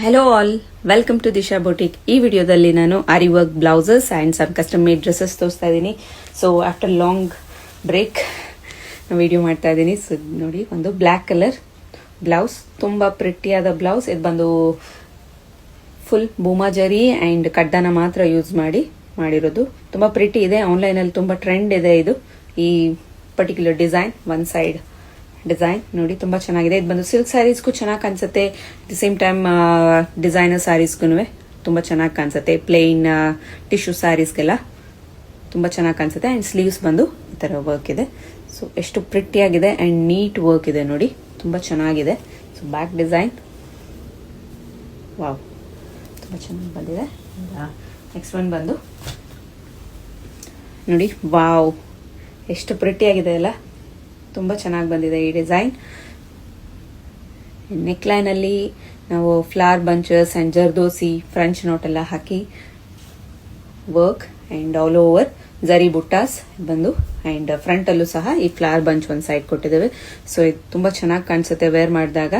Hello all, welcome to Disha boutique. ಈ ವಿಡಿಯೋದಲ್ಲಿ ನಾನು aari work blouses and some custom made dresses ತೋರಿಸ್ತಾ ಇದ್ದೀನಿ. So after long break video ಮಾಡ್ತಾ ಇದ್ದೀನಿ. ಸೊ ನೋಡಿ, ಒಂದು ಬ್ಲ್ಯಾಕ್ ಕಲರ್ ಬ್ಲೌಸ್, ತುಂಬ ಪ್ರಿಟ್ಟಿಯಾದ ಬ್ಲೌಸ್. ಇದು ಬಂದು ಫುಲ್ ಬೂಮಾಜರಿ ಆ್ಯಂಡ್ ಕಡ್ಡಾನ ಮಾತ್ರ ಯೂಸ್ ಮಾಡಿರೋದು. ತುಂಬ ಪ್ರಿಟಿ ಇದೆ. ಆನ್ಲೈನಲ್ಲಿ ತುಂಬ ಟ್ರೆಂಡ್ ಇದೆ ಇದು, ಈ particular design. One side design ನೋಡಿ, ತುಂಬಾ ಚೆನ್ನಾಗಿದೆ. ಇದು ಬಂದು ಸಿಲ್ಕ್ ಸ್ಯಾರೀಸ್ಗೂ ಚೆನ್ನಾಗಿ ಕಾಣಿಸುತ್ತೆ. ದಿ ಸೇಮ್ ಟೈಮ್ ಡಿಸೈನರ್ ಸ್ಯಾರೀಸ್ಗೂ ತುಂಬಾ ಚೆನ್ನಾಗಿ ಕಾಣಿಸುತ್ತೆ. ಪ್ಲೇನ್ ಟಿಶ್ಯೂ ಸ್ಯಾರೀಸ್ಗೆಲ್ಲ ತುಂಬಾ ಚೆನ್ನಾಗಿ ಕಾಣಿಸುತ್ತೆ. ಅಂಡ್ ಸ್ಲೀವ್ಸ್ ಬಂದು ಈ ತರ ವರ್ಕ್ ಇದೆ. ಸೊ ಎಷ್ಟು ಪ್ರಿಟ್ಟಿಯಾಗಿದೆ ಅಂಡ್ ನೀಟ್ ವರ್ಕ್ ಇದೆ ನೋಡಿ, ತುಂಬಾ ಚೆನ್ನಾಗಿದೆ. ಸೊ ಬ್ಯಾಕ್ ಡಿಸೈನ್, ವಾವ್, ತುಂಬಾ ಚೆನ್ನಾಗಿ ಬಂದಿದೆ. ನೆಕ್ಸ್ಟ್ ಒನ್ ಬಂದು ನೋಡಿ, ವಾವ್, ಎಷ್ಟು ಪ್ರಿಟ್ಟಿಯಾಗಿದೆ ಅಲ್ಲ, ತುಂಬ ಚೆನ್ನಾಗಿ ಬಂದಿದೆ ಈ ಡಿಸೈನ್. ನೆಕ್ಲೈನ್ ಅಲ್ಲಿ ನಾವು flower bunches and zardozi, French note ಎಲ್ಲ ಹಾಕಿ ವರ್ಕ್ ಅಂಡ್ ಆಲ್ ಓವರ್ ಜರಿ ಬುಟ್ಟಾಸ್ ಬಂದು, ಅಂಡ್ ಫ್ರಂಟ್ ಅಲ್ಲೂ ಸಹ ಈ ಫ್ಲವರ್ ಬಂಚ್ ಒಂದ್ ಸೈಡ್ ಕೊಟ್ಟಿದ್ದೇವೆ. ಸೊ ಇದು ತುಂಬಾ ಚೆನ್ನಾಗಿ ಕಾಣಿಸುತ್ತೆ ವೇರ್ ಮಾಡಿದಾಗ.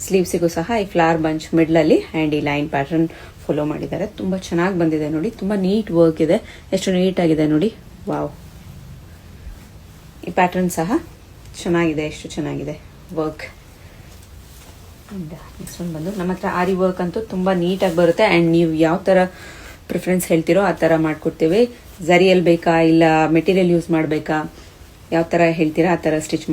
ಸ್ಲೀವ್ಸಿಗೂ ಸಹ ಈ ಫ್ಲವರ್ ಬಂಚ್ ಮಿಡ್ಲ್ ಅಲ್ಲಿ ಅಂಡ್ ಈ ಲೈನ್ ಪ್ಯಾಟರ್ನ್ ಫಾಲೋ ಮಾಡಿದ್ದಾರೆ. ತುಂಬಾ ಚೆನ್ನಾಗಿ ಬಂದಿದೆ ನೋಡಿ, ತುಂಬಾ ನೀಟ್ ವರ್ಕ್ ಇದೆ. ಎಷ್ಟು ನೀಟ್ ಆಗಿದೆ ನೋಡಿ, ವಾವ್. ಈ ಪ್ಯಾಟರ್ನ್ ಸಹ ಚೆನ್ನಾಗಿದೆ, ಎಷ್ಟು ಚೆನ್ನಾಗಿದೆ ವರ್ಕ್. ನೆಕ್ಸ್ಟ್ ಒನ್ ಬಂದು, ನಮ್ಮ ಹತ್ರ ಆರಿ ವರ್ಕ್ ಅಂತೂ ತುಂಬಾ ನೀಟಾಗಿ ಬರುತ್ತೆ. ಅಂಡ್ ನೀವು ಯಾವ ತರ ಪ್ರಿಫರೆನ್ಸ್ ಹೇಳ್ತೀರೋ ಆ ತರ ಮಾಡ್ಕೊಡ್ತೇವೆ. ಝರಿಯಲ್ಲಿ ಬೇಕಾ ಇಲ್ಲ ಮೆಟೀರಿಯಲ್ ಯೂಸ್ ಮಾಡಬೇಕಾ, ಯಾವ ತರ ಹೇಳ್ತೀರಾ ಆ ತರ ಸ್ಟಿಚ್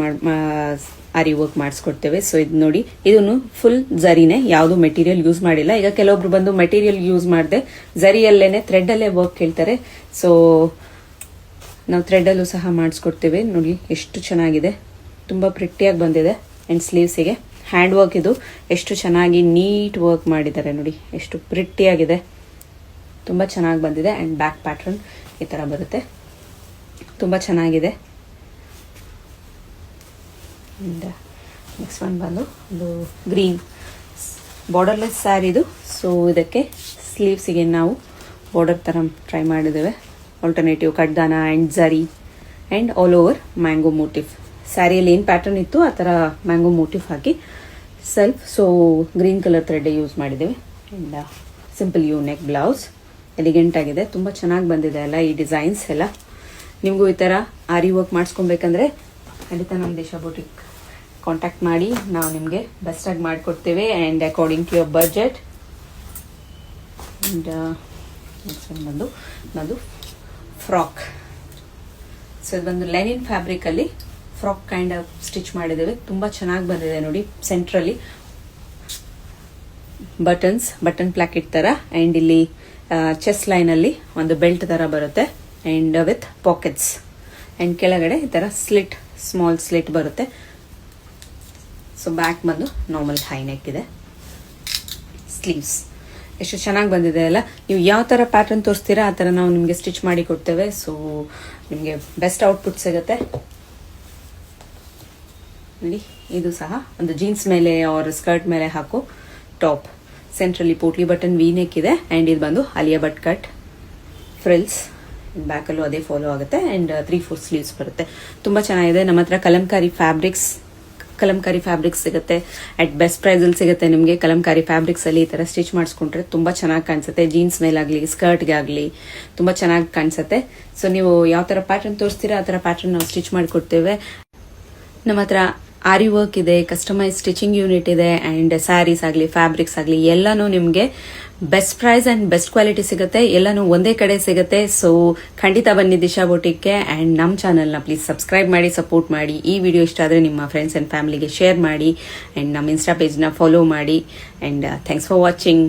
ಆರಿ ವರ್ಕ್ ಮಾಡಿಸ್ಕೊಡ್ತೇವೆ. ಸೊ ಇದು ನೋಡಿ, ಇದನ್ನು ಫುಲ್ ಝರಿನೇ, ಯಾವುದು ಮೆಟೀರಿಯಲ್ ಯೂಸ್ ಮಾಡಿಲ್ಲ. ಈಗ ಕೆಲವೊಬ್ರು ಬಂದು ಮೆಟೀರಿಯಲ್ ಯೂಸ್ ಮಾಡದೆ ಝರಿಯಲ್ಲೇನೆ ಥ್ರೆಡ್ ಅಲ್ಲೇ ವರ್ಕ್ ಹೇಳ್ತಾರೆ. ಸೊ ನಾವು ಥ್ರೆಡ್ ಅಲ್ಲೂ ಸಹ ಮಾಡಿಸ್ಕೊಡ್ತೇವೆ. ನೋಡಿ ಎಷ್ಟು ಚೆನ್ನಾಗಿದೆ, ತುಂಬಾ ಪ್ರಿಟ್ಟಿಯಾಗಿ ಬಂದಿದೆ. ಅಂಡ್ ಸ್ಲೀವ್ಸಿಗೆ ಹ್ಯಾಂಡ್ ವರ್ಕ್, ಇದು ಎಷ್ಟು ಚೆನ್ನಾಗಿ ನೀಟ್ ವರ್ಕ್ ಮಾಡಿದ್ದಾರೆ ನೋಡಿ, ಎಷ್ಟು ಪ್ರಿಟ್ಟಿಯಾಗಿದೆ, ತುಂಬಾ ಚೆನ್ನಾಗಿ ಬಂದಿದೆ. ಅಂಡ್ ಬ್ಯಾಕ್ ಪ್ಯಾಟರ್ನ್ ಈ ತರ ಬರುತ್ತೆ, ತುಂಬಾ ಚೆನ್ನಾಗಿದೆ. ನೆಕ್ಸ್ಟ್ ಒನ್ ಬಂದು ಒಂದು ಗ್ರೀನ್ ಬಾರ್ಡರ್ಲೆಸ್ ಸ್ಯಾರಿದು. ಸೊ ಇದಕ್ಕೆ ಸ್ಲೀವ್ಸಿಗೆ ನಾವು ಬಾರ್ಡರ್ ತರ ಟ್ರೈ ಮಾಡಿದ್ದೇವೆ. ಆಲ್ಟರ್ನೇಟಿವ್ ಕಡ್ದಾನ and zari and all over mango motive. ಸ್ಯಾರಿಯಲ್ಲಿ ಏನು ಪ್ಯಾಟರ್ನ್ ಇತ್ತು ಆ ಥರ ಮ್ಯಾಂಗೋ ಮೋಟಿವ್ ಹಾಕಿ self. So green colour thread use ಮಾಡಿದ್ದೇವೆ. And simple U neck blouse, elegant ಆಗಿದೆ, ತುಂಬ ಚೆನ್ನಾಗಿ ಬಂದಿದೆ ಅಲ್ಲ ಈ ಡಿಸೈನ್ಸ್ ಎಲ್ಲ. ನಿಮಗೂ ಈ ಥರ ಆರಿ ವರ್ಕ್ ಮಾಡಿಸ್ಕೊಬೇಕಂದ್ರೆ ಖಂಡಿತ ನಮ್ಮ ದಿಶಾ ಬೊಟಿಕ್ ಕಾಂಟ್ಯಾಕ್ಟ್ ಮಾಡಿ, ನಾವು ನಿಮಗೆ ಬೆಸ್ಟಾಗಿ ಮಾಡಿಕೊಡ್ತೇವೆ and according to your budget. And next ಬಂದು ಫ್ರಾಕ್. ಸೊ ಇದು ಬಂದು ಲೆನಿನ್ ಫ್ಯಾಬ್ರಿಕ್ ಅಲ್ಲಿ ಫ್ರಾಕ್ ಕೈಂಡ್ ಆಫ್ ಸ್ಟಿಚ್ ಮಾಡಿದ್ದೇವೆ. ತುಂಬಾ ಚೆನ್ನಾಗಿ ಬಂದಿದೆ ನೋಡಿ. ಸೆಂಟ್ರಲ್ಲಿ ಬಟನ್ ಪ್ಲಾಕೆಟ್ ತರ ಅಂಡ್ ಇಲ್ಲಿ ಚೆಸ್ಟ್ ಲೈನ್ ಅಲ್ಲಿ ಒಂದು ಬೆಲ್ಟ್ ತರ ಬರುತ್ತೆ ಅಂಡ್ ವಿತ್ ಪಾಕೆಟ್ಸ್. ಅಂಡ್ ಕೆಳಗಡೆ ಈ ತರ ಸ್ಲಿಟ್, ಸ್ಮಾಲ್ ಸ್ಲಿಟ್ ಬರುತ್ತೆ. ಸೊ ಬ್ಯಾಕ್ ಬಂದು ನಾರ್ಮಲ್ ಹೈ ನೆಕ್ ಇದೆ. ಸ್ಲೀವ್ಸ್ ಎಷ್ಟು ಚೆನ್ನಾಗಿ ಬಂದಿದೆ ಅಲ್ಲ. ನೀವು ಯಾವ ತರ ಪ್ಯಾಟರ್ನ್ ತೋರಿಸ್ತೀರಾ ಆ ತರ ನಾವು ನಿಮಗೆ ಸ್ಟಿಚ್ ಮಾಡಿ ಕೊಡ್ತೇವೆ. ಸೊ ನಿಮಗೆ ಬೆಸ್ಟ್ ಔಟ್ಪುಟ್ ಸಿಗುತ್ತೆ ನೋಡಿ. ಇದು ಸಹ ಒಂದು ಜೀನ್ಸ್ ಮೇಲೆ ಆರ್ ಸ್ಕರ್ಟ್ ಮೇಲೆ ಹಾಕೋ ಟಾಪ್. ಸೆಂಟ್ರಲ್ಲಿ ಪೋಟ್ಲಿ ಬಟನ್ ವಿ ನೆಕ್ ಇದೆ ಅಂಡ್ ಇದು ಬಂದು Alia but cut frills. Back ಅಲ್ಲೂ ಅದೇ ಫಾಲೋ ಆಗುತ್ತೆ ಅಂಡ್ 3/4 ಸ್ಲೀವ್ಸ್ ಬರುತ್ತೆ. ತುಂಬಾ ಚೆನ್ನಾಗಿದೆ. ನಮ್ಮ ಹತ್ರ ಕಲಂಕಾರಿ ಫ್ಯಾಬ್ರಿಕ್ಸ್ ಸಿಗುತ್ತೆ. ಅಟ್ ಬೆಸ್ಟ್ ಪ್ರೈಸ್ ಅಲ್ಲಿ ಸಿಗುತ್ತೆ ನಿಮಗೆ. ಕಲಂಕಾರಿ ಫ್ಯಾಬ್ರಿಕ್ಸ್ ಅಲ್ಲಿ ಈ ತರ ಸ್ಟಿಚ್ ಮಾಡಿಸ್ಕೊಂಡ್ರೆ ತುಂಬಾ ಚೆನ್ನಾಗಿ ಕಾಣಿಸುತ್ತೆ. ಜೀನ್ಸ್ ಮೇಲಾಗ್ಲಿ ಸ್ಕರ್ಟ್ಗೆ ಆಗ್ಲಿ ತುಂಬಾ ಚೆನ್ನಾಗಿ ಕಾಣಿಸುತ್ತೆ. ಸೊ ನೀವು ಯಾವ ತರ ಪ್ಯಾಟರ್ನ್ ತೋರಿಸ್ತೀರಾ ಆ ತರ ಪ್ಯಾಟರ್ನ್ ನಾವು ಸ್ಟಿಚ್ ಮಾಡಿಕೊಡ್ತೇವೆ. ನಮ್ಮ ಹತ್ರ ಆರಿ ವರ್ಕ್ ಇದೆ, ಕಸ್ಟಮೈಸ್ ಸ್ಟಿಚಿಂಗ್ ಯೂನಿಟ್ ಇದೆ ಅಂಡ್ ಸ್ಯಾರೀಸ್ ಆಗಲಿ ಫ್ಯಾಬ್ರಿಕ್ಸ್ ಆಗಲಿ ಎಲ್ಲಾನು ನಿಮಗೆ best price and best quality ಸಿಗುತ್ತೆ. ಎಲ್ಲಾನು ಒಂದೇ ಕಡೆ ಸಿಗುತ್ತೆ. ಸೊ ಖಂಡಿತ ಬನ್ನಿ ದಿಶಾ ಬೊಟಿಕ್ಗೆ. ಅಂಡ್ ನಮ್ಮ ಚಾನಲ್ನ ಪ್ಲೀಸ್ ಸಬ್ಸ್ಕ್ರೈಬ್ ಮಾಡಿ, ಸಪೋರ್ಟ್ ಮಾಡಿ. ಈ ವಿಡಿಯೋ ಇಷ್ಟ ಆದರೆ ನಿಮ್ಮ ಫ್ರೆಂಡ್ಸ್ ಅಂಡ್ ಫ್ಯಾಮಿಲಿಗೆ ಶೇರ್ ಮಾಡಿ ಅಂಡ್ ನಮ್ಮ ಇನ್ಸ್ಟಾ ಪೇಜ್ನ ಫಾಲೋ ಮಾಡಿ. And thanks for watching.